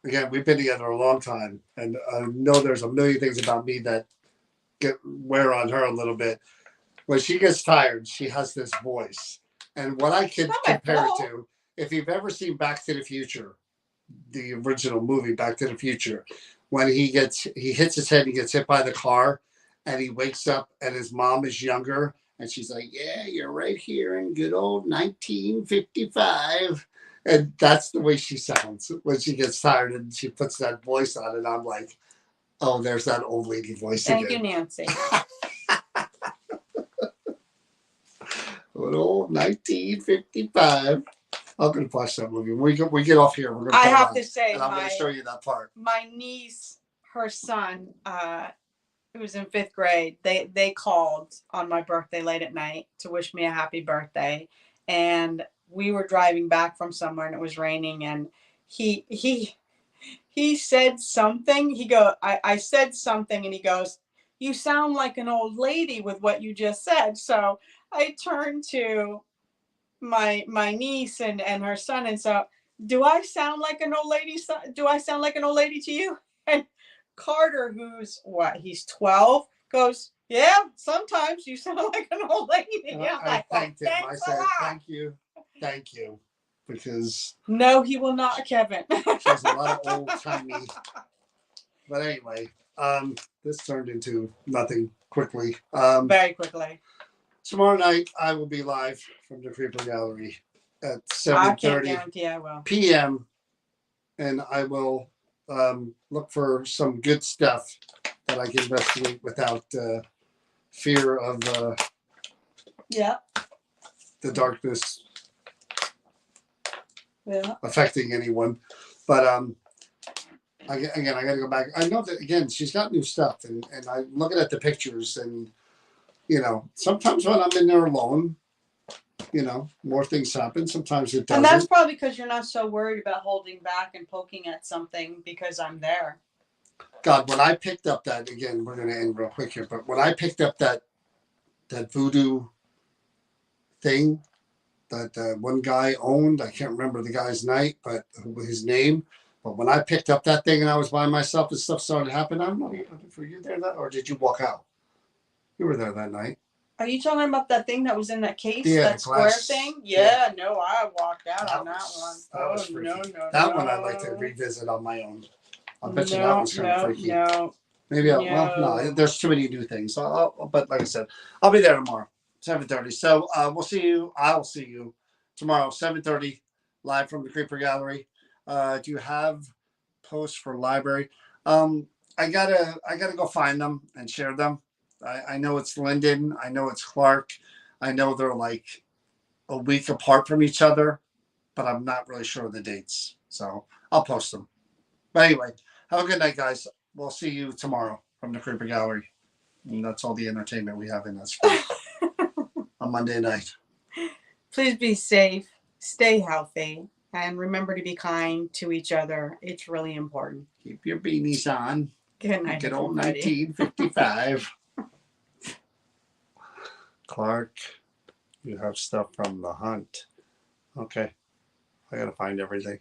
again, we've been together a long time, and I know there's a million things about me that wear on her a little bit. When she gets tired, she has this voice, and what I can compare it to, if you've ever seen Back to the Future, the original movie Back to the Future, when he hits his head, he gets hit by the car, and he wakes up, and his mom is younger, and she's like, "Yeah, you're right here in good old 1955." And that's the way she sounds when she gets tired and she puts that voice on. And I'm like, oh, there's that old lady voice again.
Thank you, Nancy.
Good old 1955. I'm going to watch that movie. When we get off here, we're going to
I have to say,
and I'm going to show you that part.
My niece, her son, who was in 5th grade, they called on my birthday late at night to wish me a happy birthday. And we were driving back from somewhere and it was raining, and he said something. I said something, and he goes, "You sound like an old lady with what you just said." So I turned to my niece and her son and said, "Do I sound like an old lady? Do I sound like an old lady to you?" And Carter, he's 12, goes, "Yeah, sometimes you sound like an old lady."
I thanked him. I said, thank you, because
no, he will not, Kevin.
There's a lot of old timey. But anyway, this turned into nothing quickly.
Very quickly.
Tomorrow night, I will be live from the Creeper Gallery at 7:30 p.m. And I will look for some good stuff that I can investigate without fear of the darkness
Yeah.
affecting anyone. But I got to go back. I know that again. She's got new stuff, and I'm looking at the pictures, and sometimes when I'm in there alone, more things happen. Sometimes it doesn't.
And that's probably because you're not so worried about holding back and poking at something because I'm there.
God, when I picked up that again, we're going to end real quick here. But when I picked up that voodoo thing that one guy owned, I can't remember the guy's his name. But when I picked up that thing and I was by myself and stuff started happening, I don't know. Were you there that, or did you walk out? You were there that night.
Are you talking about that thing that was in that case?
Yeah,
that square thing? Yeah, no, I walked out on that one.
That was
Oh,
freaky.
no.
That one I'd like to revisit on my own. I bet you that was kind of freaky.
No.
Maybe no. There's too many new things. But like I said, I'll be there tomorrow, 7:30. So we'll see you. I'll see you tomorrow, 7:30, live from the Creeper Gallery. Do you have posts for library? I gotta go find them and share them. I know it's Linden. I know it's Clark. I know they're like a week apart from each other, but I'm not really sure of the dates. So I'll post them. But anyway, have a good night, guys. We'll see you tomorrow from the Creeper Gallery. And that's all the entertainment we have in this on Monday night.
Please be safe, stay healthy, and remember to be kind to each other. It's really important.
Keep your beanies on.
Good night,
Good old
everybody.
1955. Clark, you have stuff from the hunt. Okay. I got to find everything.